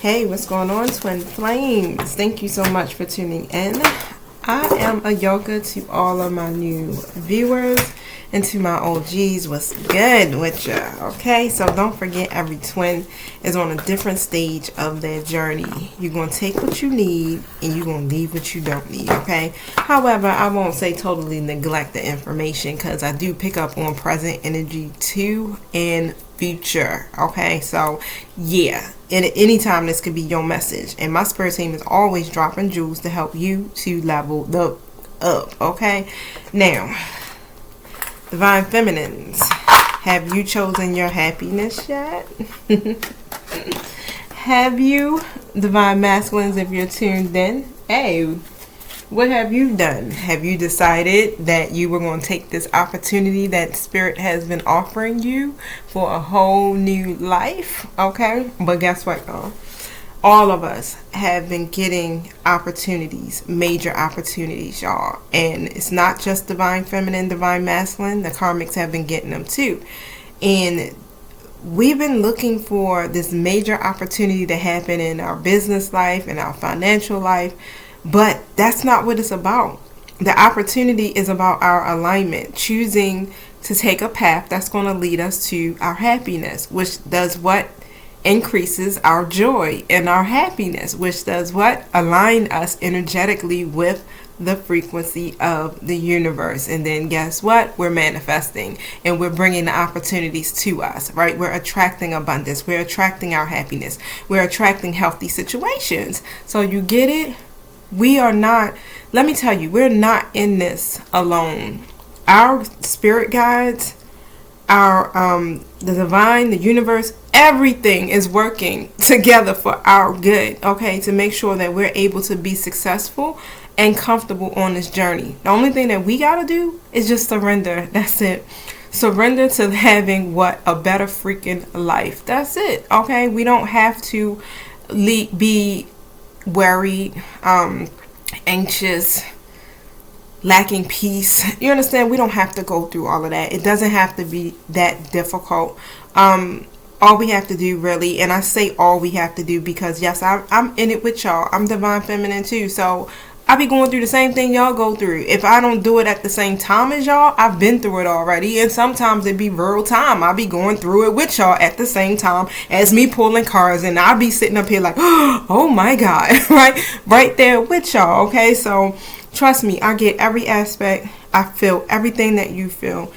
Hey, what's going on, Twin Flames? Thank you so much for tuning in. I am a yoga to all of my new viewers and to my OGs. What's good with ya? Okay, so don't forget, every twin is on a different stage of their journey. You're going to take what you need and you're going to leave what you don't need, okay? However, I won't say totally neglect the information because I do pick up on present energy too and future, okay? So yeah, and at any time this could be your message, and my spirit team is always dropping jewels to help you to level up, okay? Now, Divine Feminines, have you chosen your happiness yet? Have you? Divine Masculines, if you're tuned in, hey, what have you done? Have you decided that you were going to take this opportunity that Spirit has been offering you for a whole new life? Okay, but guess what, y'all? All of us have been getting opportunities, major opportunities, y'all. And it's not just Divine Feminine, Divine Masculine. The Karmics have been getting them too. And we've been looking for this major opportunity to happen in our business life, in our financial life. But that's not what it's about. The opportunity is about our alignment, choosing to take a path that's going to lead us to our happiness, which does what? Increases our joy and our happiness, which does what? Align us energetically with the frequency of the universe. And then guess what? We're manifesting and we're bringing the opportunities to us, right? We're attracting abundance. We're attracting our happiness. We're attracting healthy situations. So you get it? We are not, let me tell you, we're not in this alone. Our spirit guides, our the divine, the universe, everything is working together for our good, okay, to make sure that we're able to be successful and comfortable on this journey. The only thing that we got to do is just surrender. That's it. Surrender to having what? A better freaking life. That's it, okay? We don't have to be worried, anxious, lacking peace. You understand? We don't have to go through all of that. It doesn't have to be that difficult. All we have to do really, and I say all we have to do because yes, I'm in it with y'all. I'm Divine Feminine too, so I be going through the same thing y'all go through. If I don't do it at the same time as y'all, I've been through it already, and sometimes it be real time. I be going through it with y'all at the same time as me pulling cars, and I be sitting up here like, oh my God, right there with y'all. Okay, so trust me, I get every aspect. I feel everything that you feel.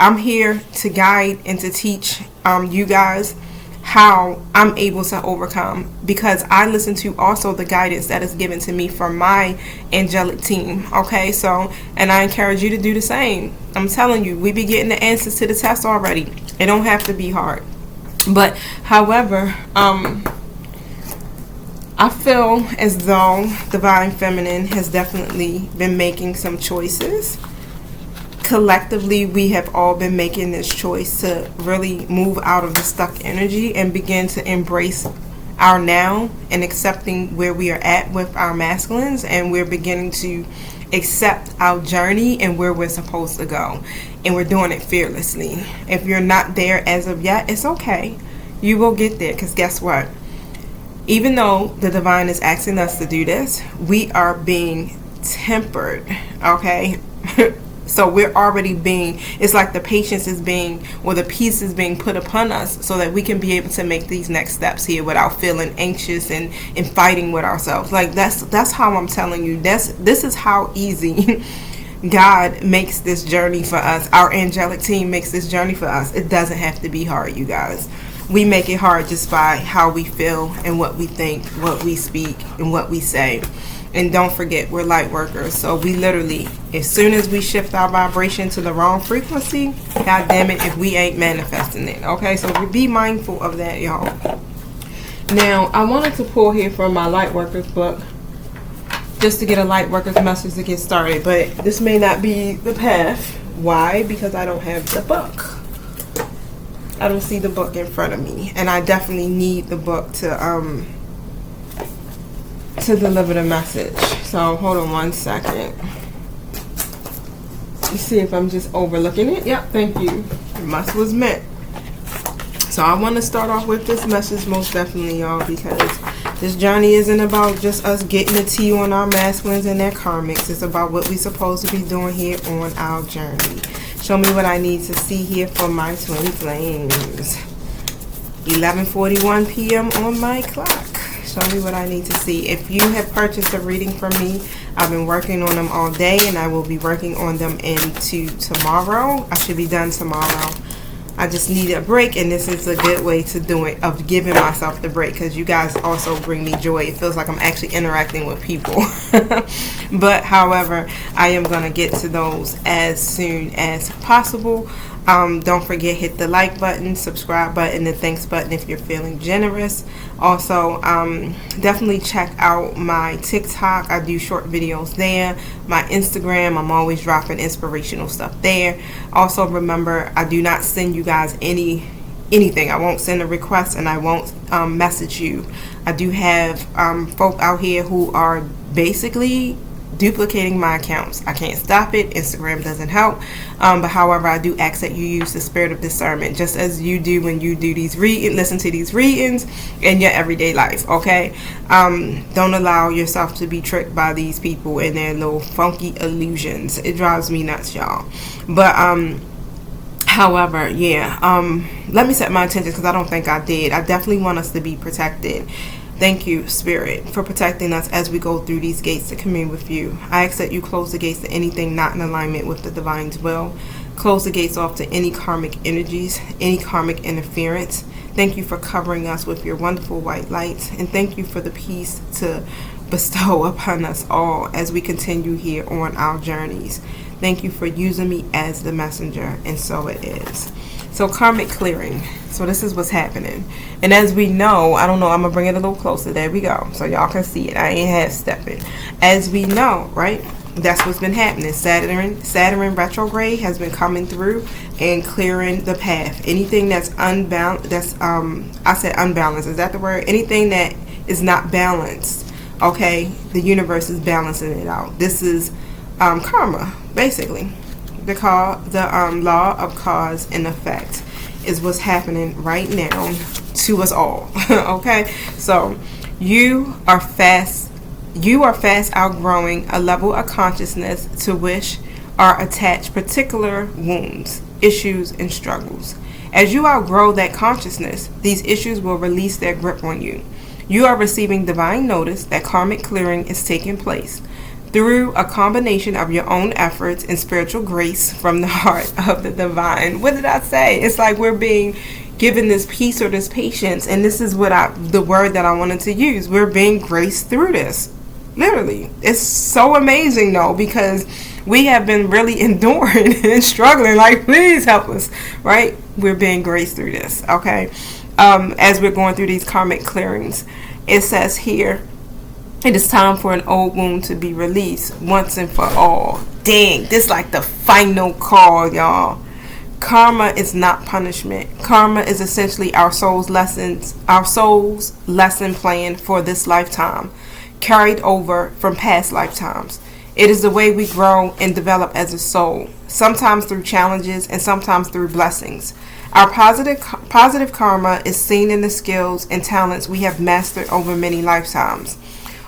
I'm here to guide and to teach you guys how I'm able to overcome, because I listen to also the guidance that is given to me from my angelic team. Okay, so, and I encourage you to do the same. I'm telling you, we be getting the answers to the test already. It don't have to be hard. But however, I feel as though Divine Feminine has definitely been making some choices. Collectively, we have all been making this choice to really move out of the stuck energy and begin to embrace our now and accepting where we are at with our masculines, and we're beginning to accept our journey and where we're supposed to go, and we're doing it fearlessly. If you're not there as of yet, it's okay. You will get there, because guess what? Even though the divine is asking us to do this, we are being tempered, okay? So we're already being, it's like the patience is being, or the peace is being put upon us so that we can be able to make these next steps here without feeling anxious and fighting with ourselves. Like that's how I'm telling you. This is how easy God makes this journey for us. Our angelic team makes this journey for us. It doesn't have to be hard, you guys. We make it hard just by how we feel and what we think, what we speak, and what we say. And don't forget, we're light workers. So we literally, as soon as we shift our vibration to the wrong frequency, God damn it, if we ain't manifesting it. Okay, so be mindful of that, y'all. Now, I wanted to pull here from my light workers book just to get a light workers message to get started. But this may not be the path. Why? Because I don't have the book. I don't see the book in front of me. And I definitely need the book to deliver the message. So hold on one second. Let's see if I'm just overlooking it. Yep, thank you. It was meant. So I want to start off with this message most definitely, y'all, because this journey isn't about just us getting the tea on our masculines and their karmics. It's about what we're supposed to be doing here on our journey. Show me what I need to see here for my twin flames. 11:41 p.m. on my clock. Show me what I need to see. If you have purchased a reading from me, I've been working on them all day, and I will be working on them into tomorrow. I should be done tomorrow. I just need a break, and this is a good way to do it, of giving myself the break, because you guys also bring me joy. It feels like I'm actually interacting with people. But however, I am going to get to those as soon as possible. Don't forget, hit the like button, subscribe button, and thanks button if you're feeling generous. Also, definitely check out my TikTok. I do short videos there. My Instagram, I'm always dropping inspirational stuff there. Also, remember, I do not send you guys anything. I won't send a request, and I won't message you. I do have folk out here who are basically duplicating my accounts. I can't stop it. Instagram doesn't help. But however, I do ask that you use the spirit of discernment, just as you do when you do these listen to these readings in your everyday life. Okay, don't allow yourself to be tricked by these people and their little funky illusions. It drives me nuts, y'all. But however, yeah, let me set my intentions, because I don't think I did. I definitely want us to be protected. Thank you, Spirit, for protecting us as we go through these gates to commune with you. I ask that you close the gates to anything not in alignment with the Divine's will. Close the gates off to any karmic energies, any karmic interference. Thank you for covering us with your wonderful white light. And thank you for the peace to bestow upon us all as we continue here on our journeys. Thank you for using me as the messenger, and so it is. So karmic clearing. So this is what's happening. And as we know, I don't know, I'm going to bring it a little closer. There we go. So y'all can see it. I ain't half-stepping. As we know, right? That's what's been happening. Saturn retrograde has been coming through and clearing the path. Anything that's unbalanced, I said unbalanced. Is that the word? Anything that is not balanced, okay? The universe is balancing it out. This is karma, basically. The law of cause and effect is what's happening right now to us all. Okay, so you are fast outgrowing a level of consciousness to which are attached particular wounds, issues, and struggles. As you outgrow that consciousness, these issues will release their grip on you. You are receiving divine notice that karmic clearing is taking place through a combination of your own efforts and spiritual grace from the heart of the divine. What did I say? It's like we're being given this peace or this patience, and this is the word that I wanted to use. We're being graced through this. Literally. It's so amazing, though, because we have been really enduring and struggling. Like, please help us, right? We're being graced through this, okay? As we're going through these karmic clearings, it says here, it is time for an old wound to be released once and for all. Dang, this like the final call, y'all. Karma is not punishment. Karma is essentially our soul's lesson plan for this lifetime, carried over from past lifetimes. It is the way we grow and develop as a soul, sometimes through challenges and sometimes through blessings. Our positive karma is seen in the skills and talents we have mastered over many lifetimes.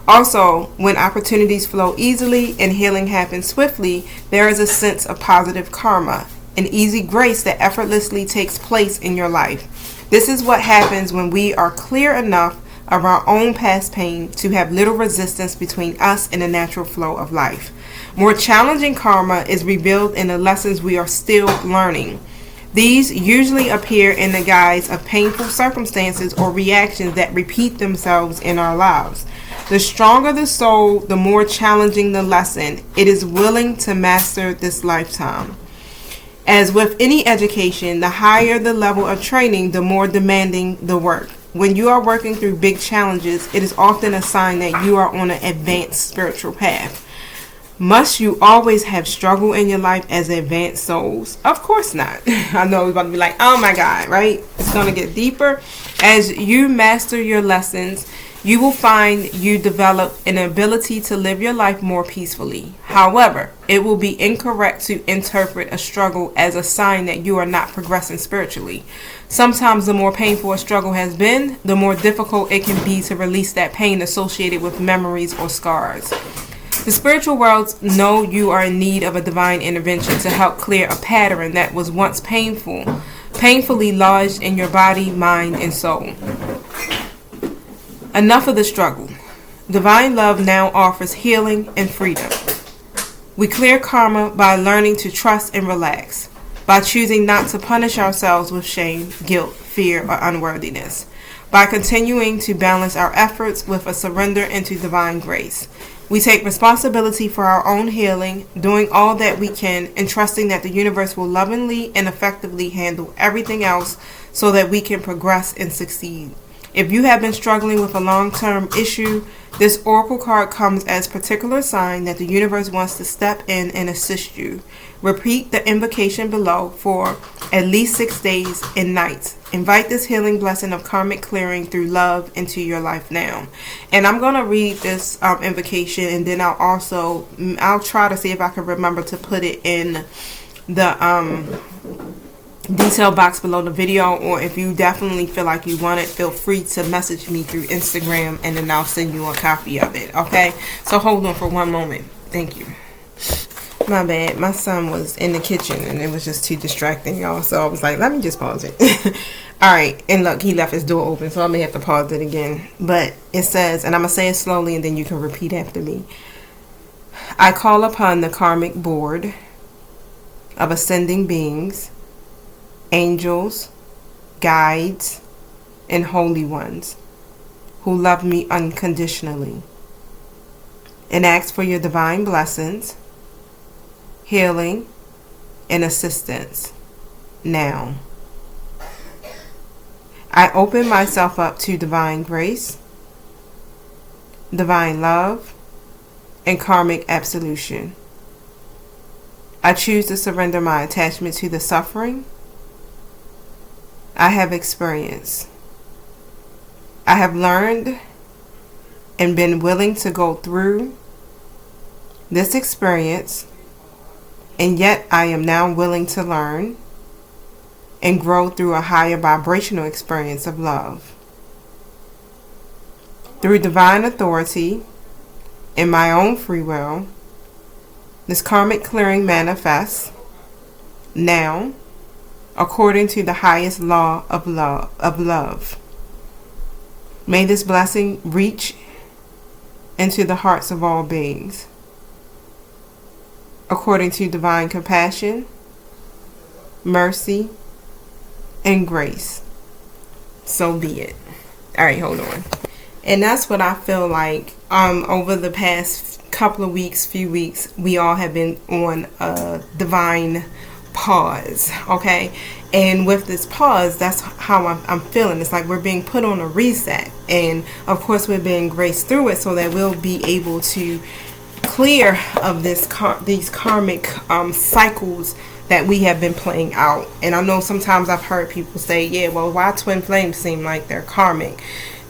Also, when opportunities flow easily and healing happens swiftly, there is a sense of positive karma, an easy grace that effortlessly takes place in your life. This is what happens when we are clear enough of our own past pain to have little resistance between us and the natural flow of life. More challenging karma is revealed in the lessons we are still learning. These usually appear in the guise of painful circumstances or reactions that repeat themselves in our lives. The stronger the soul, the more challenging the lesson it is willing to master this lifetime. As with any education, the higher the level of training, the more demanding the work. When you are working through big challenges, it is often a sign that you are on an advanced spiritual path. Must you always have struggle in your life as advanced souls? Of course not. I know it's about to be like, oh my God, right? It's going to get deeper. As you master your lessons, you will find you develop an ability to live your life more peacefully. However, it will be incorrect to interpret a struggle as a sign that you are not progressing spiritually. Sometimes the more painful a struggle has been, the more difficult it can be to release that pain associated with memories or scars. The spiritual worlds know you are in need of a divine intervention to help clear a pattern that was once painful, painfully lodged in your body, mind, and soul. Enough of the struggle. Divine love now offers healing and freedom. We clear karma by learning to trust and relax, by choosing not to punish ourselves with shame, guilt, fear, or unworthiness, by continuing to balance our efforts with a surrender into divine grace. We take responsibility for our own healing, doing all that we can, and trusting that the universe will lovingly and effectively handle everything else so that we can progress and succeed. If you have been struggling with a long-term issue, this oracle card comes as a particular sign that the universe wants to step in and assist you. Repeat the invocation below for at least 6 days and nights. Invite this healing blessing of karmic clearing through love into your life now. And I'm going to read this invocation, and then I'll try to see if I can remember to put it in the detail box below the video, or if you definitely feel like you want it, feel free to message me through Instagram, and then I'll send you a copy of it. Okay, so hold on for one moment. Thank you. My bad, my son was in the kitchen and it was just too distracting, y'all, so I was like, let me just pause it. Alright, and look, he left his door open, so I may have to pause it again. But it says, and I'm going to say it slowly and then you can repeat after me. I call upon the karmic board of ascending beings, angels, guides, and holy ones who love me unconditionally, and ask for your divine blessings, healing, and assistance now. I open myself up to divine grace, divine love, and karmic absolution. I choose to surrender my attachment to the suffering I have experienced. I have learned and been willing to go through this experience, and yet I am now willing to learn and grow through a higher vibrational experience of love. Through divine authority and my own free will, this karmic clearing manifests now according to the highest law of love. May this blessing reach into the hearts of all beings, according to divine compassion, mercy, and grace. So be it. Alright, hold on. And that's what I feel like over the past few weeks, we all have been on a divine pause, okay? And with this pause, that's how I'm feeling. It's like we're being put on a reset, and of course we're being graced through it so that we'll be able to clear of these karmic cycles that we have been playing out. And I know sometimes I've heard people say, yeah, well, why twin flames seem like they're karmic?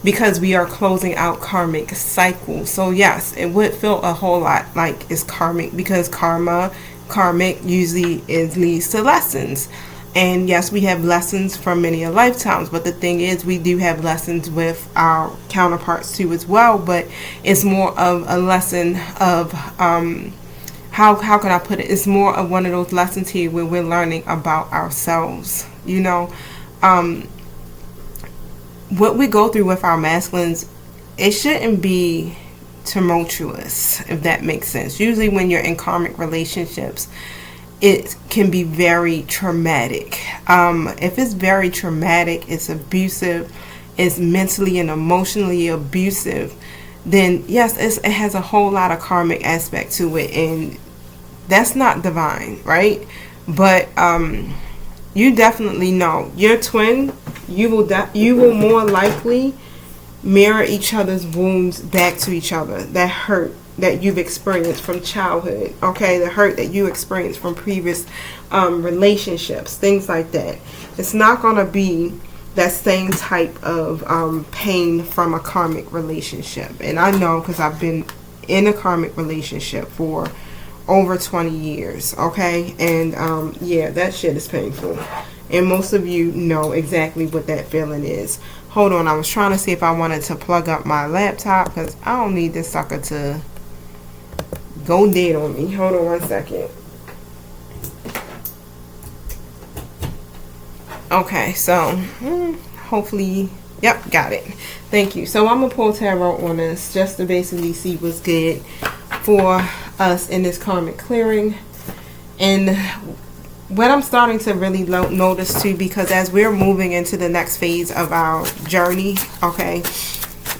Because we are closing out karmic cycles. So yes, it would feel a whole lot like it's karmic, because karmic usually leads to lessons. And yes, we have lessons from many lifetimes, but the thing is, we do have lessons with our counterparts too as well, but it's more of a lesson of how can I put it, it's more of one of those lessons here where we're learning about ourselves, you know. What we go through with our masculines, it shouldn't be tumultuous, if that makes sense. Usually when you're in karmic relationships, it can be very traumatic. If it's very traumatic, it's abusive, it's mentally and emotionally abusive, then yes, it has a whole lot of karmic aspect to it, and that's not divine, right? But you definitely know your twin, you will more likely mirror each other's wounds back to each other. That hurt that you've experienced from childhood, okay, the hurt that you experienced from previous relationships, things like that. It's not going to be that same type of pain from a karmic relationship. And I know, because I've been in a karmic relationship for over 20 years, okay, and yeah, that shit is painful. And most of you know exactly what that feeling is. Hold on, I was trying to see if I wanted to plug up my laptop because I don't need this sucker to go dead on me. Hold on 1 second. Okay, so hopefully, yep, got it. Thank you. So I'm going to pull tarot on this just to basically see what's good for us in this karmic clearing. And what I'm starting to really notice too, because as we're moving into the next phase of our journey, okay,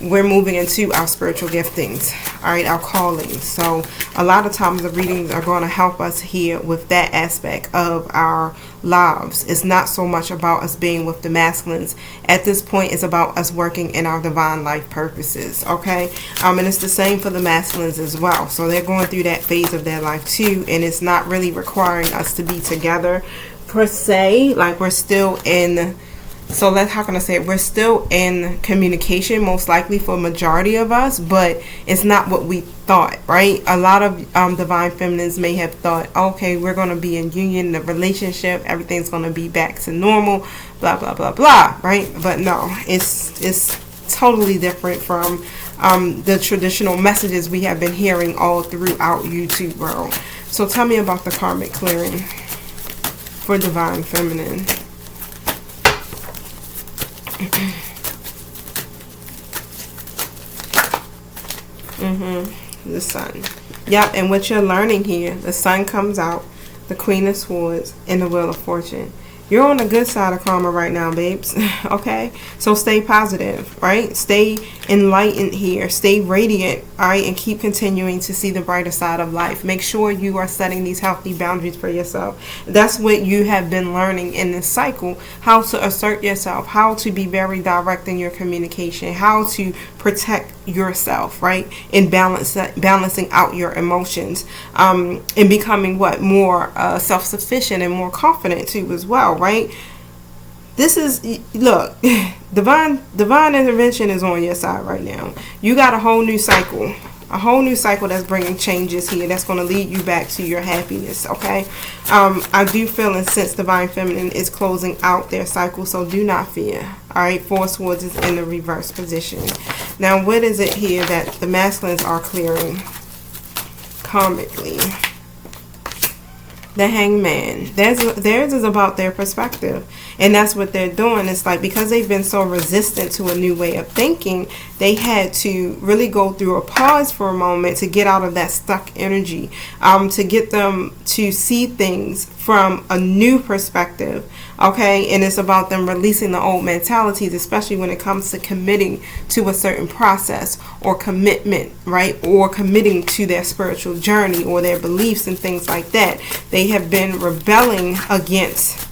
we're moving into our spiritual giftings, all right, our callings. So a lot of times the readings are going to help us here with that aspect of our lives. It's not so much about us being with the masculines. At this point, it's about us working in our divine life purposes, okay? And it's the same for the masculines as well. So they're going through that phase of their life too, and it's not really requiring us to be together per se. Like, we're still in... So that's, how can I say it? We're still in communication, most likely for a majority of us, but it's not what we thought, right? A lot of divine feminines may have thought, okay, we're going to be in union, the relationship, everything's going to be back to normal, blah, blah, blah, blah, right? But no, it's totally different from the traditional messages we have been hearing all throughout YouTube world. So tell me about the karmic clearing for divine feminine. The sun. Yep, and what you're learning here, the sun comes out, the Queen of Swords, and the Wheel of Fortune. You're on the good side of karma right now, babes. Okay? So stay positive, right? Stay enlightened here. Stay radiant, all right? And keep continuing to see the brighter side of life. Make sure you are setting these healthy boundaries for yourself. That's what you have been learning in this cycle. How to assert yourself. How to be very direct in your communication. How to protect yourself, right? And balancing out your emotions. And becoming what? More self-sufficient and more confident too as well, right? This is, look, divine intervention is on your side right now. You got a whole new cycle that's bringing changes here, that's going to lead you back to your happiness, okay? I do feel and sense divine feminine is closing out their cycle, so do not fear, all right? Four Swords is in the reverse position. Now, what is it here that the masculines are clearing karmically? The Hangman. Theirs is about their perspective, and that's what they're doing. It's like, because they've been so resistant to a new way of thinking, they had to really go through a pause for a moment to get out of that stuck energy, to get them to see things from a new perspective, okay? And it's about them releasing the old mentalities, especially when it comes to committing to a certain process or commitment, right? Or committing to their spiritual journey or their beliefs and things like that. They have been rebelling against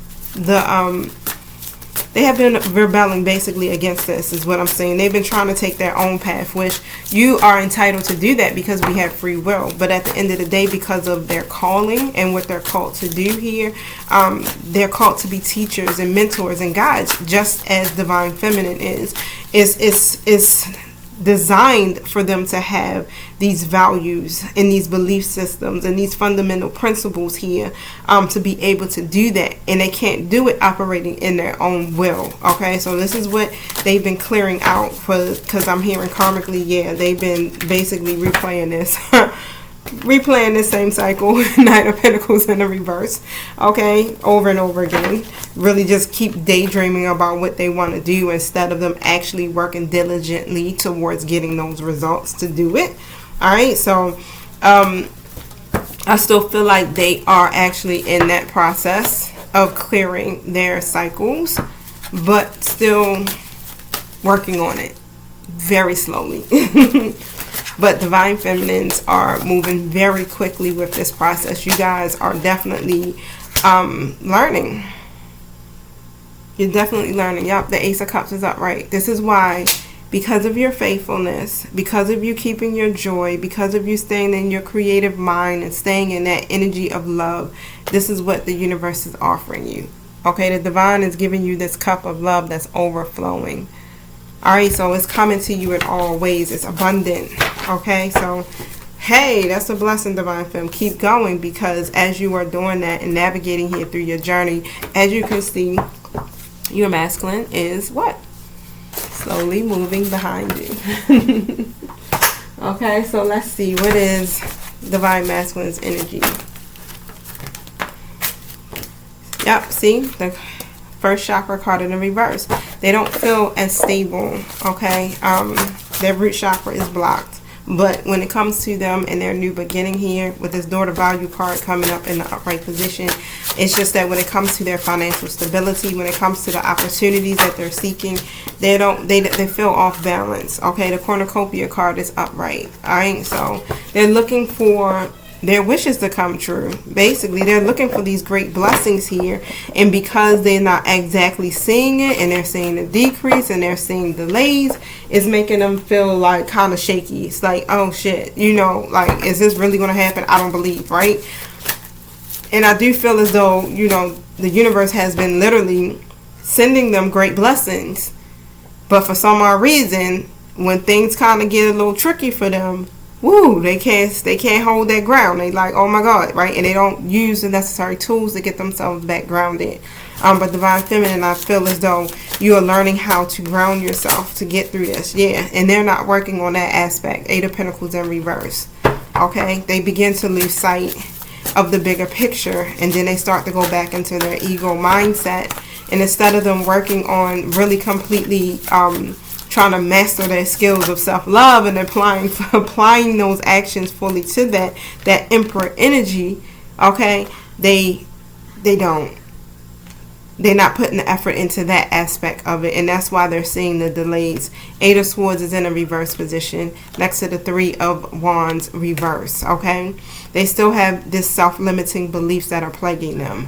basically against this, is what I'm saying. They've been trying to take their own path, which you are entitled to do that because we have free will. But at the end of the day, because of their calling and what they're called to do here, they're called to be teachers and mentors and guides, just as divine feminine is. It's designed for them to have these values and these belief systems and these fundamental principles here, to be able to do that, and they can't do it operating in their own will, okay? So this is what they've been clearing out for, because I'm hearing karmically, yeah, they've been basically replaying this replaying this same cycle, Knight of Pentacles in the reverse, okay, over and over again. Really just keep daydreaming about what they want to do instead of them actually working diligently towards getting those results to do it. All right, so I still feel like they are actually in that process of clearing their cycles, but still working on it very slowly. But divine feminines are moving very quickly with this process. You guys are definitely learning. You're definitely learning. Yep, the Ace of Cups is upright. This is why, because of your faithfulness, because of you keeping your joy, because of you staying in your creative mind and staying in that energy of love, this is what the universe is offering you. Okay, the divine is giving you this cup of love that's overflowing. All right, so it's coming to you in all ways. It's abundant. Okay, so Hey, that's a blessing, Divine Femme. Keep going, because as you are doing that and navigating here through your journey, as you can see, your masculine is what? Slowly moving behind you. Okay, so let's see. What is Divine Masculine's energy? Yep, see? The first chakra card in the reverse. They don't feel as stable, okay? Their root chakra is blocked. But when it comes to them and their new beginning here, with this daughter value card coming up in the upright position, it's just that when it comes to their financial stability, when it comes to the opportunities that they're seeking, they feel off balance. Okay, the cornucopia card is upright. Alright, so they're looking for their wishes to come true. Basically, they're looking for these great blessings here, and because they're not exactly seeing it, and they're seeing the decrease and they're seeing delays, it's making them feel like kind of shaky. It's like, oh shit, you know, like, is this really going to happen? I don't believe, right? And I do feel as though, you know, the universe has been literally sending them great blessings, but for some odd reason, when things kind of get a little tricky for them, woo, they can't hold that ground. They like, oh my God, right? And they don't use the necessary tools to get themselves back grounded. But Divine Feminine, I feel as though you are learning how to ground yourself to get through this. Yeah, and they're not working on that aspect. Eight of Pentacles in reverse. Okay, they begin to lose sight of the bigger picture, and then they start to go back into their ego mindset. And instead of them working on really completely trying to master their skills of self-love and applying those actions fully to that Emperor energy, okay, they're not putting the effort into that aspect of it, and that's why they're seeing the delays. Eight of Swords is in a reverse position next to the Three of Wands reverse. Okay, they still have this self-limiting beliefs that are plaguing them.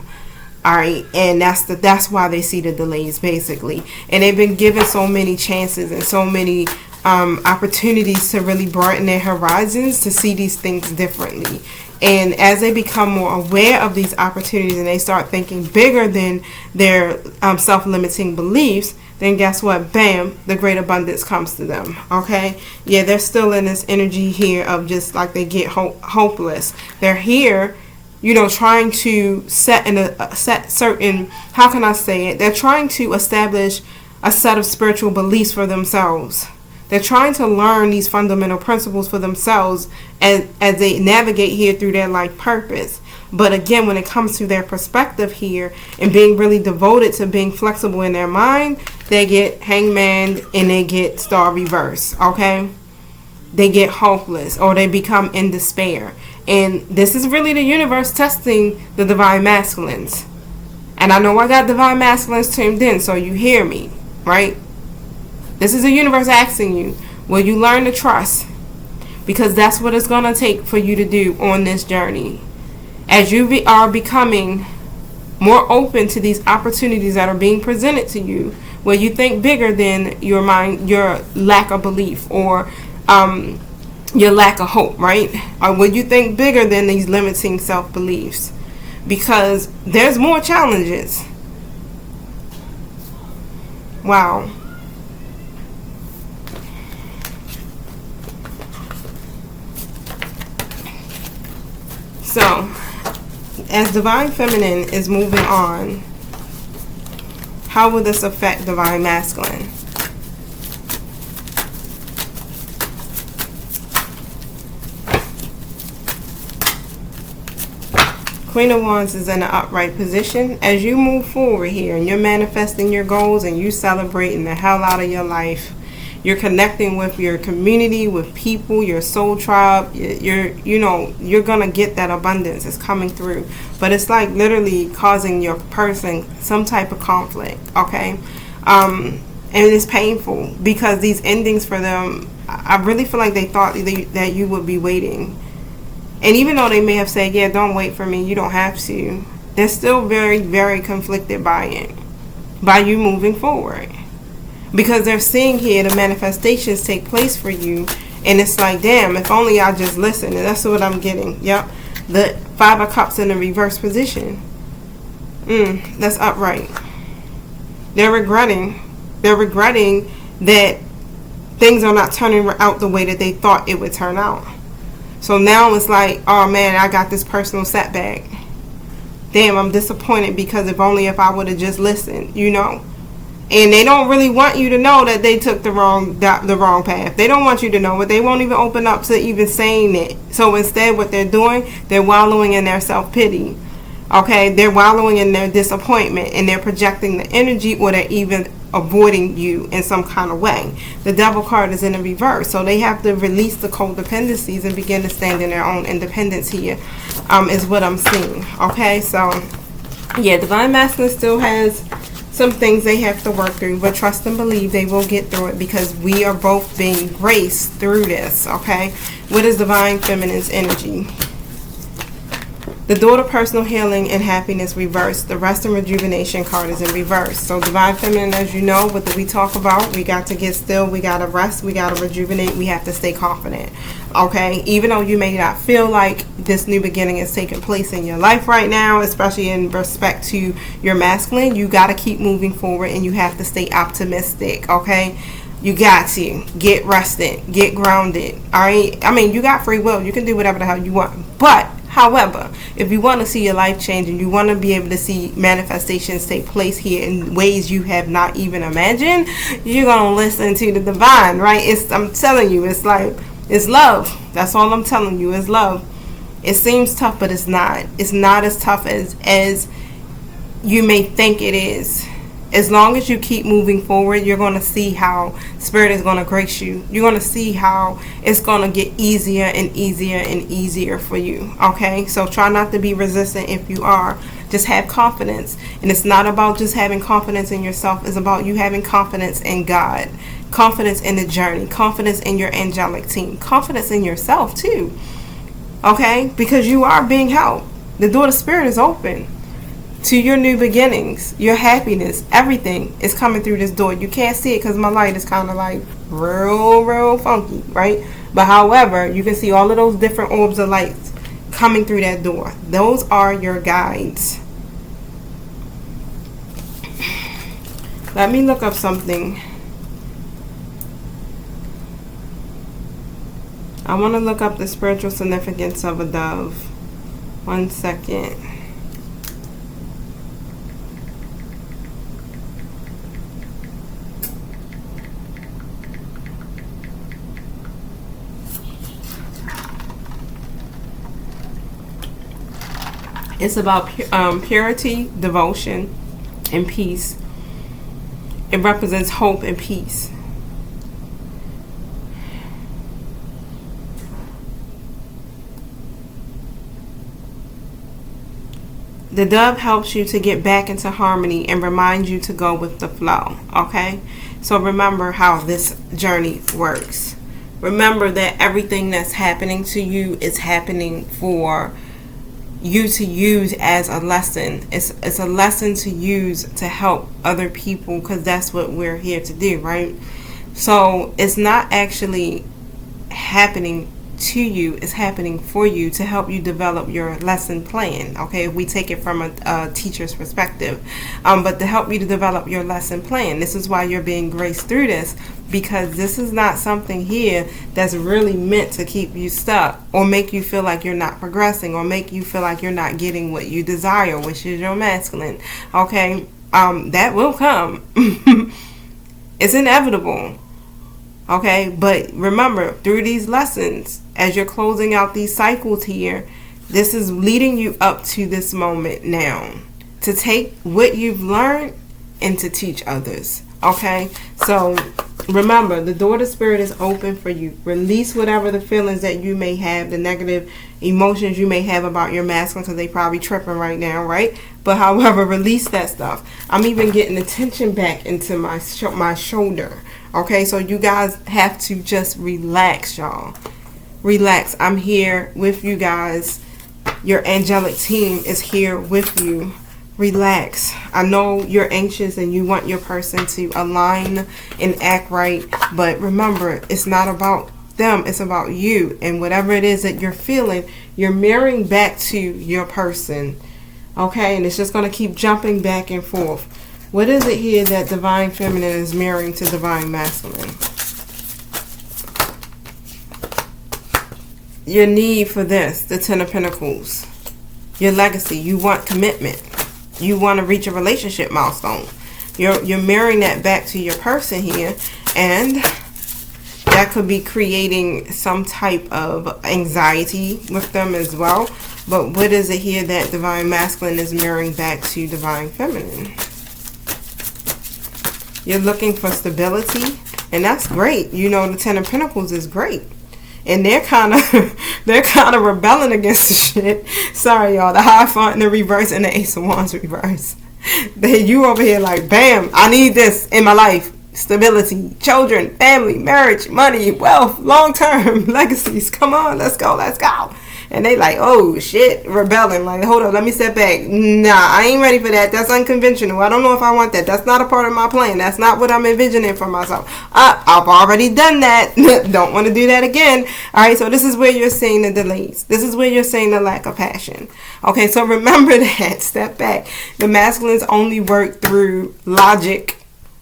Alright, and that's why they see the delays, basically. And they've been given so many chances and so many opportunities to really broaden their horizons, to see these things differently. And as they become more aware of these opportunities and they start thinking bigger than their self-limiting beliefs, then guess what? Bam, the great abundance comes to them. Okay, yeah, they're still in this energy here of just like they get hopeless. They're here, you know, trying to set certain, how can I say it? They're trying to establish a set of spiritual beliefs for themselves. They're trying to learn these fundamental principles for themselves as they navigate here through their life purpose. But again, when it comes to their perspective here and being really devoted to being flexible in their mind, they get hangman and they get star reverse. Okay, they get hopeless or they become in despair. And this is really the universe testing the Divine Masculines. And I know I got Divine Masculines tuned in, so you hear me, right? This is the universe asking you, will you learn to trust? Because that's what it's going to take for you to do on this journey. As you are becoming more open to these opportunities that are being presented to you, where you think bigger than your mind, your lack of belief, or your lack of hope, right? Or would you think bigger than these limiting self-beliefs? Because there's more challenges. Wow. So, as Divine Feminine is moving on, how will this affect Divine Masculine? Queen of Wands is in an upright position. As you move forward here and you're manifesting your goals and you celebrating the hell out of your life, you're connecting with your community, with people, your soul tribe, you're gonna get that abundance. It's coming through, but it's like literally causing your person some type of conflict. Okay, and it's painful because these endings for them, I really feel like they thought that you would be waiting. And even though they may have said, yeah, don't wait for me, you don't have to, they're still very, very conflicted by it, by you moving forward. Because they're seeing here the manifestations take place for you. And it's like, damn, if only I just listened. And that's what I'm getting. Yep. The Five of Cups in the reverse position. That's upright. They're regretting. They're regretting that things are not turning out the way that they thought it would turn out. So now it's like, oh man, I got this personal setback. Damn, I'm disappointed because if I would have just listened, you know. And they don't really want you to know that they took the wrong path. They don't want you to know, but they won't even open up to even saying it. So instead, what they're doing, they're wallowing in their self-pity. Okay, they're wallowing in their disappointment, and they're projecting the energy, or they're even avoiding you in some kind of way. The devil card is in the reverse, so they have to release the codependencies and begin to stand in their own independence here, is what I'm seeing. Okay, so yeah, divine masculine still has some things they have to work through, but trust and believe they will get through it, because we are both being graced through this. Okay, what is divine feminine's energy? The door to personal healing and happiness reversed. The rest and rejuvenation card is in reverse. So divine feminine, as you know, what we talk about, we got to get still, we got to rest, we got to rejuvenate, we have to stay confident. Okay, even though you may not feel like this new beginning is taking place in your life right now, especially in respect to your masculine, you got to keep moving forward, and you have to stay optimistic. Okay, you got to get rested, get grounded. All right, I mean, you got free will, you can do whatever the hell you want, but however, if you want to see your life change and you want to be able to see manifestations take place here in ways you have not even imagined, you're going to listen to the divine, right? I'm telling you, it's like, it's love. That's all I'm telling you, is love. It seems tough, but it's not. It's not as tough as you may think it is. As long as you keep moving forward, you're going to see how Spirit is going to grace you. You're going to see how it's going to get easier and easier and easier for you. Okay? So try not to be resistant if you are. Just have confidence. And it's not about just having confidence in yourself. It's about you having confidence in God. Confidence in the journey. Confidence in your angelic team. Confidence in yourself too. Okay? Because you are being helped. The door to Spirit is open. To your new beginnings, your happiness, everything is coming through this door. You can't see it because my light is kind of like real funky, right? But however, you can see all of those different orbs of light coming through that door. Those are your guides. Let me look up something. I want to look up the spiritual significance of a dove. 1 second. It's about purity, devotion, and peace. It represents hope and peace. The dove helps you to get back into harmony and reminds you to go with the flow. Okay? So remember how this journey works. Remember that everything that's happening to you is happening for you to use as a lesson. It's a lesson to use to help other people, because that's what we're here to do, right? So it's not actually happening to you, it's happening for you to help you develop your lesson plan. Okay, if we take it from a teacher's perspective, but to help you to develop your lesson plan. This is why you're being graced through this, because this is not something here that's really meant to keep you stuck or make you feel like you're not progressing or make you feel like you're not getting what you desire, which is your masculine. Okay, that will come. It's inevitable. Okay, but remember, through these lessons, as you're closing out these cycles here, this is leading you up to this moment now to take what you've learned and to teach others. Okay, so remember, the door to Spirit is open for you. Release whatever the feelings that you may have, the negative emotions you may have about your masculine, because they probably tripping right now, right? But however, release that stuff. I'm even getting the tension back into my shoulder. Okay, so you guys have to just relax, y'all. Relax. I'm here with you guys. Your angelic team is here with you. Relax. I know you're anxious and you want your person to align and act right, but remember, it's not about them, it's about you. And whatever it is that you're feeling, you're mirroring back to your person. Okay, and it's just going to keep jumping back and forth. What is it here that divine feminine is mirroring to divine masculine? your need for this, the Ten of Pentacles. Your legacy. You want commitment. You want to reach a relationship milestone. You're mirroring that back to your person here, and that could be creating some type of anxiety with them as well. But what is it here that Divine Masculine is mirroring back to Divine Feminine? You're looking for stability, and that's great. You know, the Ten of Pentacles is great. And they're kind of rebelling against the shit. Sorry, y'all. The Hierophant in the reverse and the Ace of Wands reverse. You over here like, bam, I need this in my life. Stability, children, family, marriage, money, wealth, long-term legacies. Come on, let's go, let's go. And they like, oh shit, rebelling. Like, hold on, let me step back. Nah, I ain't ready for that. That's unconventional. I don't know if I want that. That's not a part of my plan. That's not what I'm envisioning for myself. I've already done that. Don't want to do that again. All right, so this is where you're seeing the delays. This is where you're seeing the lack of passion. Okay, so remember that. Step back. The masculines only work through logic,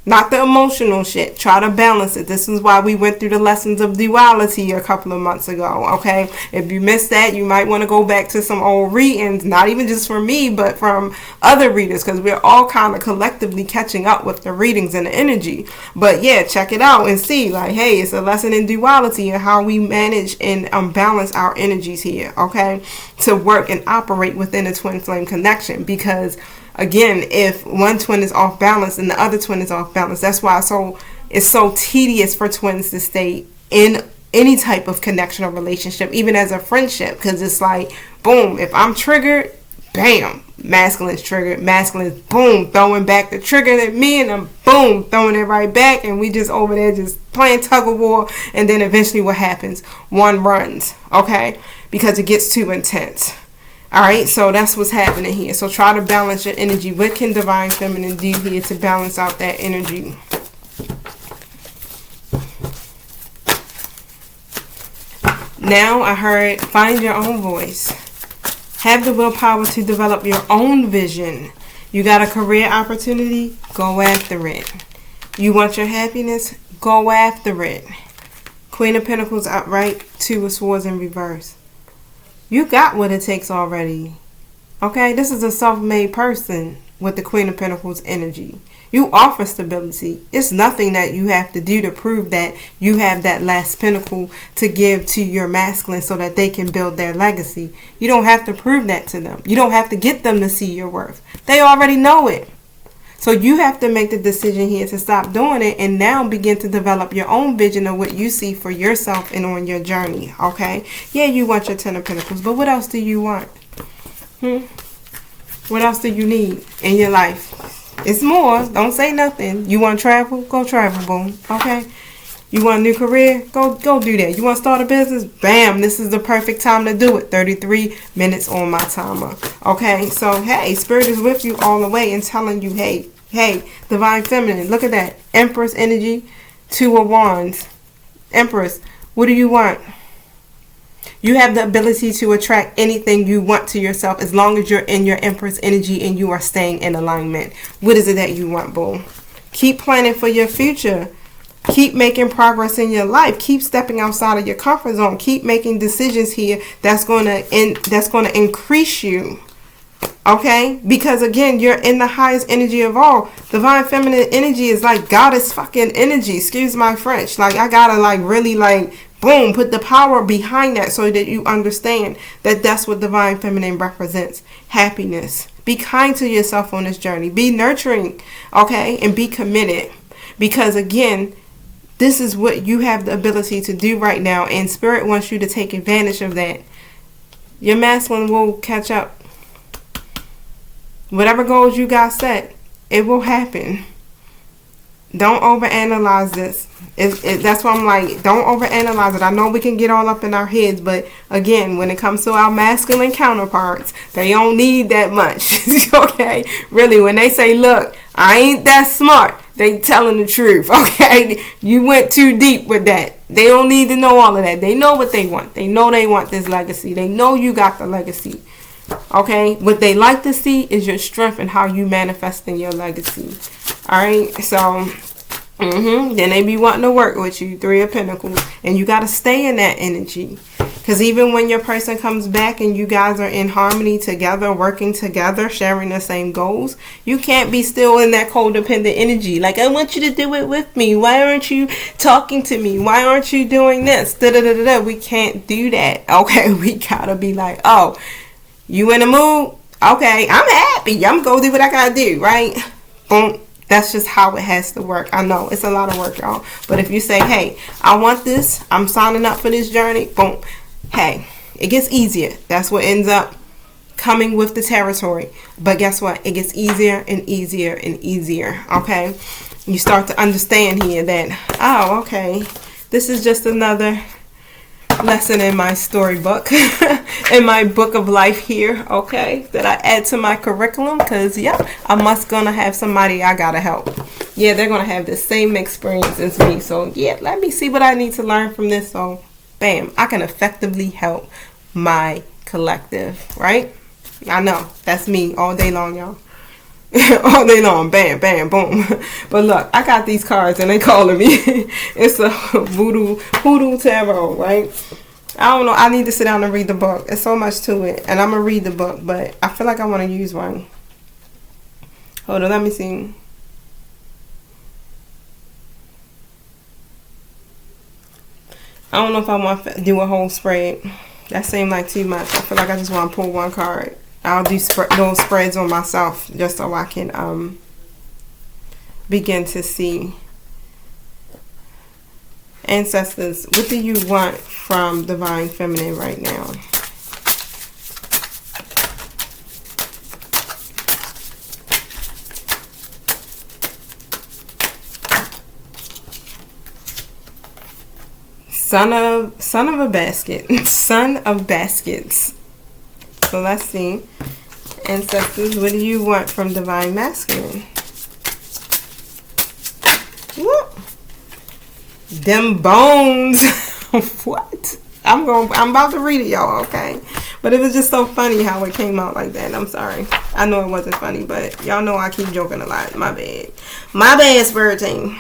not the emotional shit. Try to balance it. This is why we went through the lessons of duality a couple of months ago, okay? If you missed that, you might want to go back to some old readings, not even just from me, but from other readers, because we're all kind of collectively catching up with the readings and the energy. But yeah, check it out and see, like, hey, it's a lesson in duality and how we manage and balance our energies here, okay? To work and operate within a twin flame connection, because again, if one twin is off balance and the other twin is off balance, that's why it's so tedious for twins to stay in any type of connection or relationship, even as a friendship, because it's like, boom, if I'm triggered, bam, masculine's triggered, masculine's boom, throwing back the trigger at me, and I'm boom, throwing it right back, and we just over there just playing tug of war, and then eventually what happens? One runs, okay? Because it gets too intense. Alright, so that's what's happening here. So try to balance your energy. What can Divine Feminine do here to balance out that energy? Now I heard, find your own voice. Have the willpower to develop your own vision. You got a career opportunity? Go after it. You want your happiness? Go after it. Queen of Pentacles upright, Two of Swords in reverse. You got what it takes already. Okay, this is a self-made person with the Queen of Pentacles energy. You offer stability. It's nothing that you have to do to prove that you have that last pinnacle to give to your masculine so that they can build their legacy. You don't have to prove that to them. You don't have to get them to see your worth. They already know it. So you have to make the decision here to stop doing it and now begin to develop your own vision of what you see for yourself and on your journey, okay? Yeah, you want your Ten of Pentacles, but what else do you want? What else do you need in your life? It's more. Don't say nothing. You want to travel? Go travel, boom, okay? You want a new career? Go do that. You want to start a business? Bam, this is the perfect time to do it. 33 minutes on my timer. Okay, so hey, Spirit is with you all the way and telling you, hey, Divine Feminine, look at that. Empress energy, Two of Wands. Empress, what do you want? You have the ability to attract anything you want to yourself as long as you're in your Empress energy and you are staying in alignment. What is it that you want, boo? Keep planning for your future. Keep making progress in your life. Keep stepping outside of your comfort zone. Keep making decisions here that's going to increase you. Okay? Because again, you're in the highest energy of all. Divine Feminine energy is like goddess fucking energy. Excuse my French. Like, I gotta like really like boom, put the power behind that so that you understand that that's what Divine Feminine represents. Happiness. Be kind to yourself on this journey. Be nurturing. Okay? And be committed. Because again, this is what you have the ability to do right now, and Spirit wants you to take advantage of that. Your masculine will catch up. Whatever goals you got set, it will happen. Don't overanalyze this. That's why I'm like, don't overanalyze it. I know we can get all up in our heads, but again, when it comes to our masculine counterparts, they don't need that much. Okay? Really, when they say, look, I ain't that smart, they telling the truth. Okay? You went too deep with that. They don't need to know all of that. They know what they want. They know they want this legacy. They know you got the legacy. Okay? What they like to see is your strength and how you manifesting your legacy. Alright? So Then they be wanting to work with you, Three of Pentacles. And you got to stay in that energy. Because even when your person comes back and you guys are in harmony together, working together, sharing the same goals, you can't be still in that codependent energy. Like, I want you to do it with me. Why aren't you talking to me? Why aren't you doing this? Da-da-da-da-da. We can't do that. Okay, we got to be like, oh, you in the mood? Okay, I'm happy. I'm going to do what I got to do, right? Boom. That's just how it has to work. I know it's a lot of work, y'all. But if you say, hey, I want this, I'm signing up for this journey, boom. Hey, it gets easier. That's what ends up coming with the territory. But guess what? It gets easier and easier and easier. Okay? You start to understand here that, oh, okay, this is just another lesson in my storybook, in my book of life here, okay, that I add to my curriculum, because I must gonna have somebody I gotta help. Yeah, they're gonna have the same experience as me, so let me see what I need to learn from this, so bam, I can effectively help my collective, right? I know, that's me all day long, y'all. All day long, bam, bam, boom. But look, I got these cards and they calling me. It's a hoodoo tarot, right? I don't know. I need to sit down and read the book. There's so much to it, and I'm gonna read the book, but I feel like I want to use one. Hold on, let me see. I don't know if I want to do a whole spread. That seemed like too much. I feel like I just want to pull one card. I'll do those spreads on myself just so I can begin to see. Ancestors, what do you want from Divine Feminine right now? Son of a basket. Son of baskets. So let's see. Ancestors, what do you want from Divine Masculine? Whoop. Them bones. What? I'm about to read it, y'all, okay? But it was just so funny how it came out like that. I'm sorry. I know it wasn't funny, but y'all know I keep joking a lot. My bad. My bad, Spirit Team.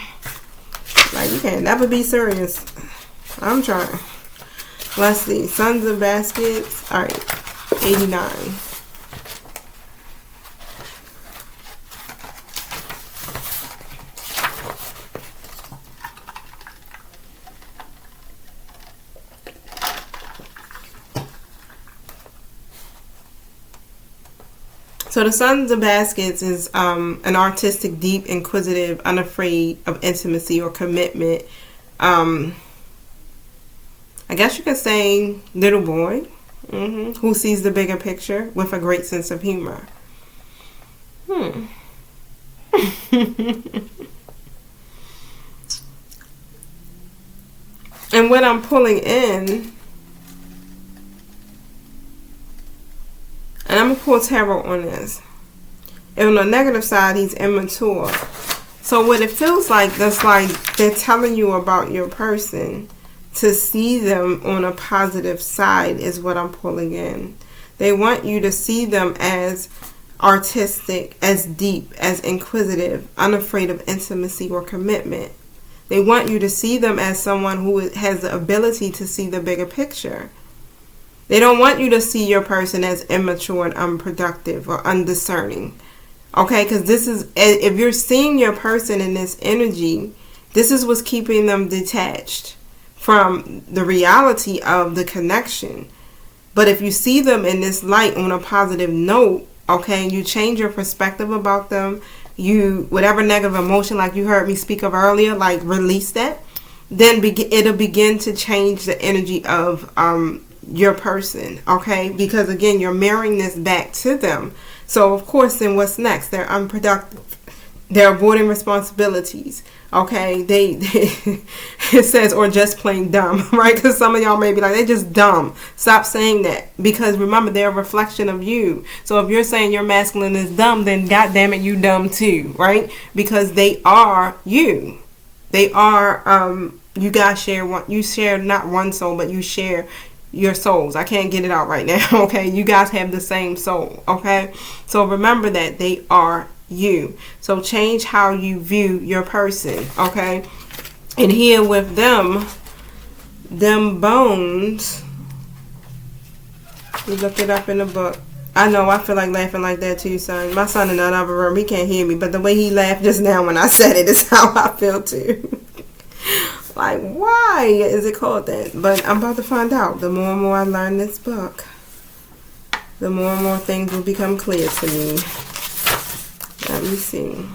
Like, you can't never be serious. I'm trying. Let's see. Sons of Baskets. All right. 89. So the Sons of Baskets is an artistic, deep, inquisitive, unafraid of intimacy or commitment. I guess you could say little boy. Who sees the bigger picture with a great sense of humor. And what I'm pulling in, and I'm going to pull tarot on this. And on the negative side, he's immature. So what it feels like, that's like they're telling you about your person. To see them on a positive side is what I'm pulling in. They want you to see them as artistic, as deep, as inquisitive, unafraid of intimacy or commitment. They want you to see them as someone who has the ability to see the bigger picture. They don't want you to see your person as immature and unproductive or undiscerning. Okay, because this is, if you're seeing your person in this energy, this is what's keeping them detached from the reality of the connection. But if you see them in this light on a positive note, okay, and you change your perspective about them, you, whatever negative emotion, like you heard me speak of earlier, like release that, then it'll begin to change the energy of your person, okay? Because again, you're mirroring this back to them. So of course, then what's next? They're unproductive. They're avoiding responsibilities. Okay, it says, or just plain dumb, right? Because some of y'all may be like, they're just dumb. Stop saying that, because remember, they're a reflection of you. So if you're saying your masculine is dumb, then God damn it, you dumb too, right? Because they are you. They are. You guys share one. You share not one soul, but you share your souls. I can't get it out right now. Okay, you guys have the same soul. Okay, so remember that they are you. So change how you view your person, okay? And here with them bones, we looked it up in the book. I know, I feel like laughing like that too, son. My son in the other room, he can't hear me, but the way he laughed just now when I said it is how I feel too. Like, why is it called that? But I'm about to find out. The more and more I learn this book, the more and more things will become clear to me. Let me see.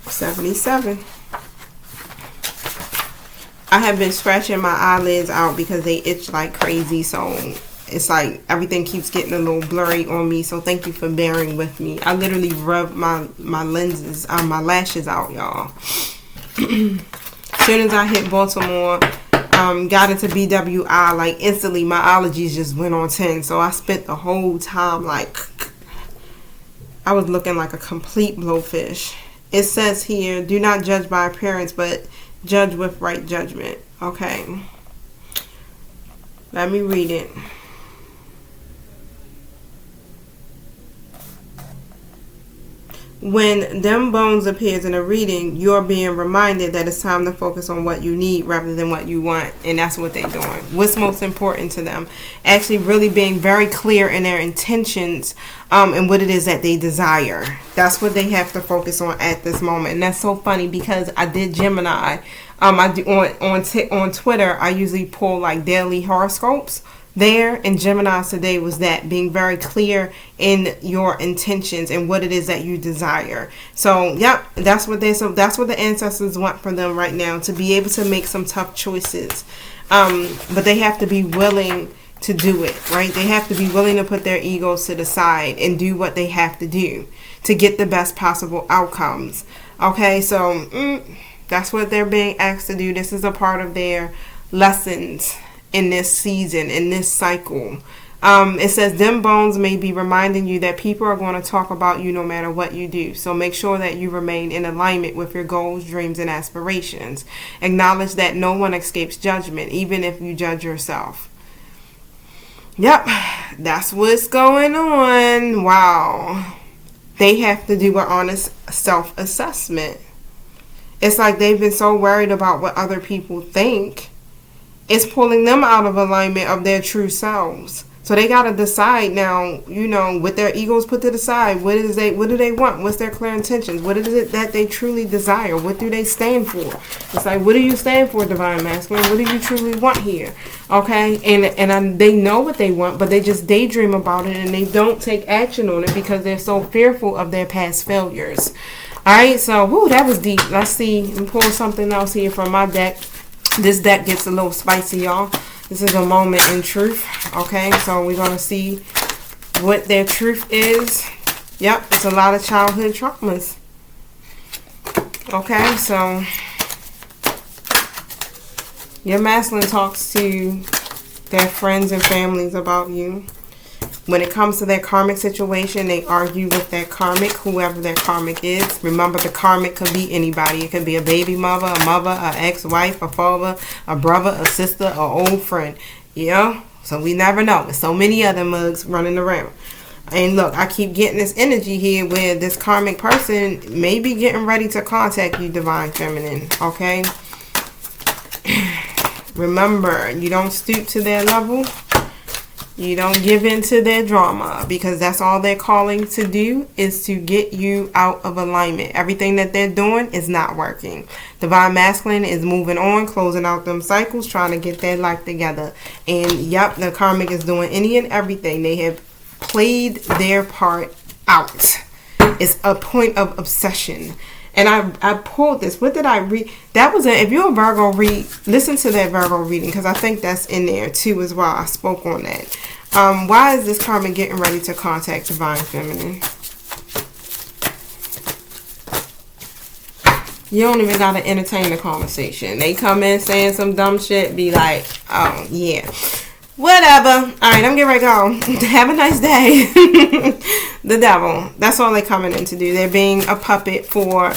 77. I have been scratching my eyelids out because they itch like crazy, so it's like everything keeps getting a little blurry on me. So thank you for bearing with me. I literally rubbed my lenses, my lashes out, y'all. As soon as I hit Baltimore, got into BWI, like instantly my allergies just went on 10. So I spent the whole time like I was looking like a complete blowfish. It says here, do not judge by appearance, but judge with right judgment. Okay. Let me read it. When them bones appears in a reading, you're being reminded that it's time to focus on what you need rather than what you want. And that's what they're doing. What's most important to them? Actually really being very clear in their intentions and what it is that they desire. That's what they have to focus on at this moment. And that's so funny because I did Gemini. I do on Twitter, I usually pull like daily horoscopes. There in Gemini today was that being very clear in your intentions and what it is that you desire. So yep, that's what the ancestors want from them right now, to be able to make some tough choices. But they have to be willing to do it, right? They have to be willing to put their egos to the side and do what they have to do to get the best possible outcomes. Okay, so that's what they're being asked to do. This is a part of their lessons in this season, in this cycle. It says, them bones may be reminding you that people are going to talk about you no matter what you do. So make sure that you remain in alignment with your goals, dreams, and aspirations. Acknowledge that no one escapes judgment, even if you judge yourself. Yep, that's what's going on. Wow. They have to do an honest self-assessment. It's like they've been so worried about what other people think. It's pulling them out of alignment of their true selves. So they got to decide now, with their egos put to the side, what do they want? What's their clear intentions? What is it that they truly desire? What do they stand for? It's like, what do you stand for, Divine Masculine? What do you truly want here? Okay? And they know what they want, but they just daydream about it and they don't take action on it because they're so fearful of their past failures. Alright, so, that was deep. Let's see. I'm pulling something else here from my deck. This deck gets a little spicy, y'all. This is a moment in truth. Okay, so we're going to see what their truth is. Yep, it's a lot of childhood traumas. Okay, so your masculine talks to their friends and families about you. When it comes to their karmic situation, they argue with their karmic, whoever their karmic is. Remember, the karmic could be anybody. It could be a baby mother, an ex-wife, a father, a brother, a sister, an old friend. So we never know. There's so many other mugs running around. And look, I keep getting this energy here where this karmic person may be getting ready to contact you, Divine Feminine. Okay? Remember, you don't stoop to their level. You don't give in to their drama, because that's all they're calling to do, is to get you out of alignment. Everything that they're doing is not working. Divine Masculine is moving on, closing out them cycles, trying to get their life together. And yep, the karmic is doing any and everything. They have played their part out. It's a point of obsession. And I pulled this. What did I read? That was if you're a Virgo, listen to that Virgo reading, because I think that's in there too as well. I spoke on that. Why is this karmic getting ready to contact Divine Feminine? You don't even got to entertain the conversation. They come in saying some dumb shit, be like, oh, yeah. Whatever. Alright, I'm getting ready to go. Have a nice day. The devil. That's all they're coming in to do. They're being a puppet for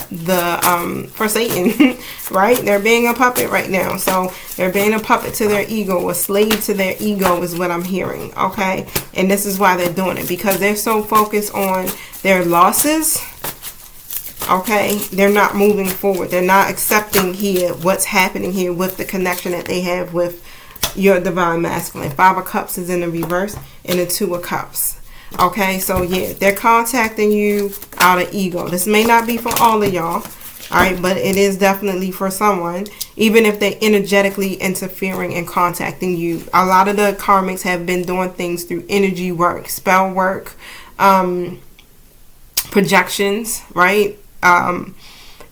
Satan. Right? They're being a puppet right now. So They're being a puppet to their ego, a slave to their ego is what I'm hearing, okay? And this is why they're doing it, because they're so focused on their losses, okay? They're not moving forward. They're not accepting here what's happening here with the connection that they have with your divine masculine. 5 of Cups is in the reverse, and the 2 of Cups. Okay, so yeah, they're contacting you out of ego. This may not be for all of y'all, all right, but it is definitely for someone, even if they're energetically interfering and contacting you. A lot of the karmics have been doing things through energy work, spell work, projections, right?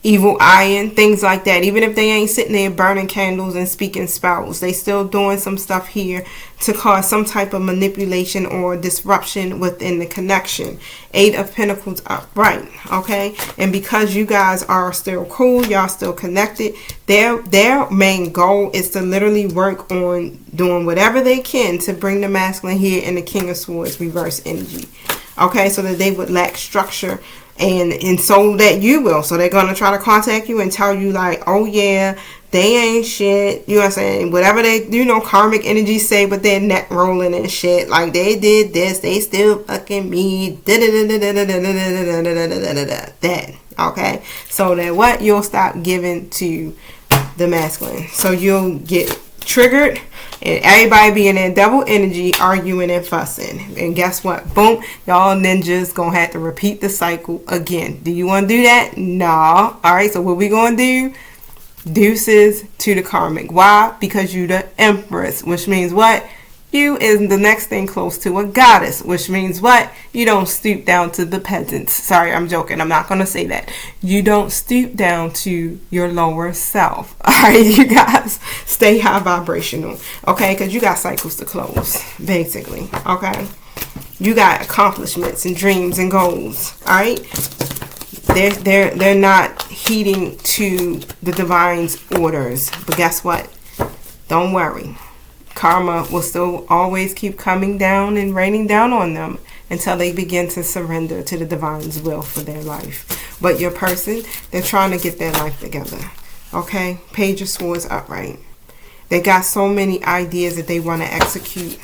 Evil eyeing, things like that. Even if they ain't sitting there burning candles and speaking spells, they still doing some stuff here to cause some type of manipulation or disruption within the connection. 8 of Pentacles upright, okay? And because you guys are still cool, y'all still connected, their main goal is to literally work on doing whatever they can to bring the masculine here in the King of Swords reverse energy, okay? So that they would lack structure, and so that you will. So they're going to try to contact you and tell you like, oh yeah, they ain't shit. You know what I'm saying? Whatever they, karmic energy say, but they're neck rolling and shit. Like, they did this, they still fucking me. That. Okay? So that what? You'll stop giving to the masculine. So you'll get triggered, and everybody be in that double energy, arguing and fussing. And guess what? Boom, y'all ninjas gonna have to repeat the cycle again. Do you want to do that? No. All right, so what we gonna do? Deuces to the karmic. Why? Because you the Empress, which means what? You is the next thing close to a goddess, which means what? You don't stoop down to the peasants. Sorry, I'm joking. I'm not going to say that. You don't stoop down to your lower self. All right, you guys stay high vibrational, okay? Because you got cycles to close, basically, okay? You got accomplishments and dreams and goals, all right? They're not heeding to the divine's orders, but guess what? Don't worry. Karma will still always keep coming down and raining down on them until they begin to surrender to the divine's will for their life. But your person, they're trying to get their life together. Okay? Page of Swords upright. They got so many ideas that they want to execute.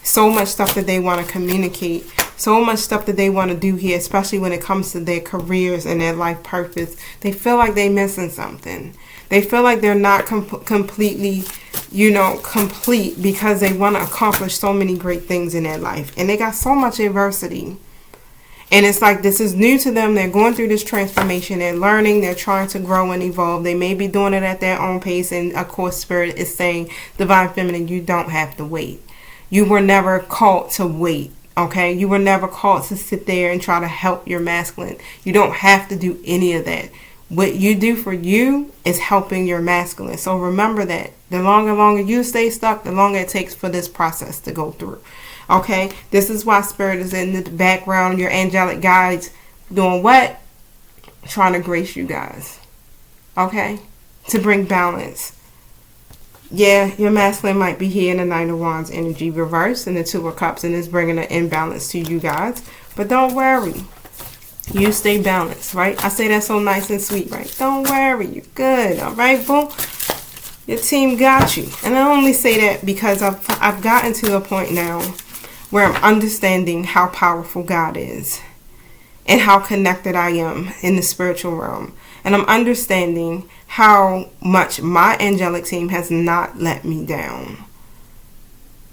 So much stuff that they want to communicate. So much stuff that they want to do here, especially when it comes to their careers and their life purpose. They feel like they're missing something. They feel like they're not completely, complete, because they want to accomplish so many great things in their life. And they got so much adversity. And it's like this is new to them. They're going through this transformation. They're learning. They're trying to grow and evolve. They may be doing it at their own pace. And of course, Spirit is saying, Divine Feminine, you don't have to wait. You were never called to wait. Okay? You were never called to sit there and try to help your masculine. You don't have to do any of that. What you do for you is helping your masculine. So remember that. The longer you stay stuck, the longer it takes for this process to go through. Okay? This is why Spirit is in the background. Your angelic guides doing what? Trying to grace you guys. Okay? To bring balance. Yeah, your masculine might be here in the Knight of Wands energy reverse and the 2 of Cups, and it's bringing an imbalance to you guys. But don't worry. You stay balanced, right? I say that so nice and sweet, right? Don't worry, you're good, all right, boom? Your team got you. And I only say that because I've gotten to a point now where I'm understanding how powerful God is and how connected I am in the spiritual realm. And I'm understanding how much my angelic team has not let me down.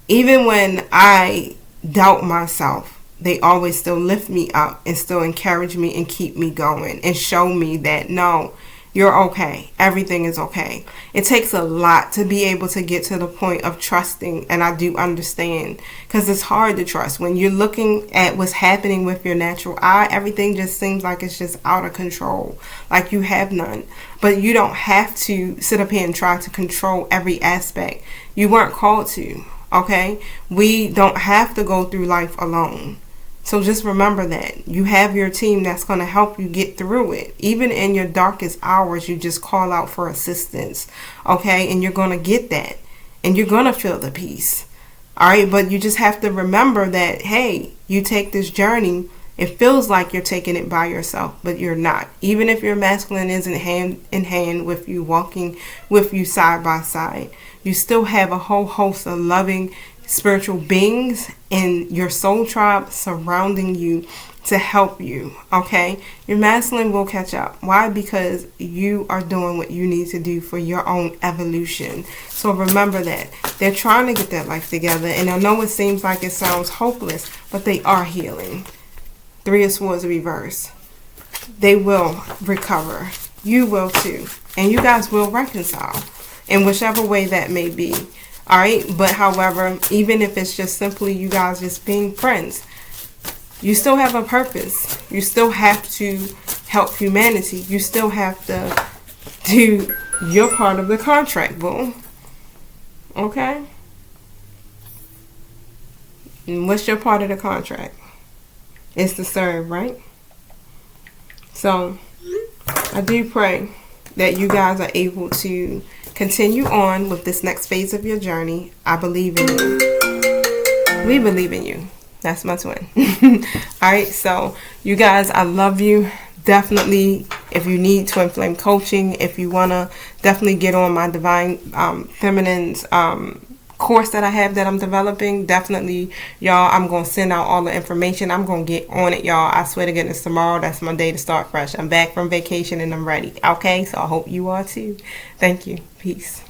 Even when I doubt myself, they always still lift me up and still encourage me and keep me going and show me that, no, you're okay. Everything is okay. It takes a lot to be able to get to the point of trusting, and I do understand, because it's hard to trust. When you're looking at what's happening with your natural eye, everything just seems like it's just out of control, like you have none. But you don't have to sit up here and try to control every aspect. You weren't called to, okay? We don't have to go through life alone. So just remember that you have your team that's going to help you get through it. Even in your darkest hours, you just call out for assistance, okay? And you're going to get that, and you're going to feel the peace, all right? But you just have to remember that, hey, you take this journey It feels like you're taking it by yourself, but you're not. Even if your masculine isn't hand in hand with you, walking with you side by side, you still have a whole host of loving spiritual beings in your soul tribe surrounding you to help you, okay? Your masculine will catch up. Why? Because you are doing what you need to do for your own evolution. So remember that. They're trying to get that life together, and I know it seems like it sounds hopeless, but they are healing. 3 of Swords reverse. They will recover. You will too. And you guys will reconcile in whichever way that may be. Alright? But however, even if it's just simply you guys just being friends, you still have a purpose. You still have to help humanity. You still have to do your part of the contract, boo. Okay? And what's your part of the contract? It's to serve, right? So, I do pray that you guys are able to continue on with this next phase of your journey. I believe in you. We believe in you. That's my twin. Alright, so you guys, I love you. Definitely, if you need twin flame coaching, if you want to definitely get on my Divine Feminine's course that I have that I'm developing, definitely, y'all, I'm going to send out all the information. I'm going to get on it, y'all. I swear to goodness, tomorrow, that's my day to start fresh. I'm back from vacation and I'm ready. Okay, so I hope you are too. Thank you. Peace.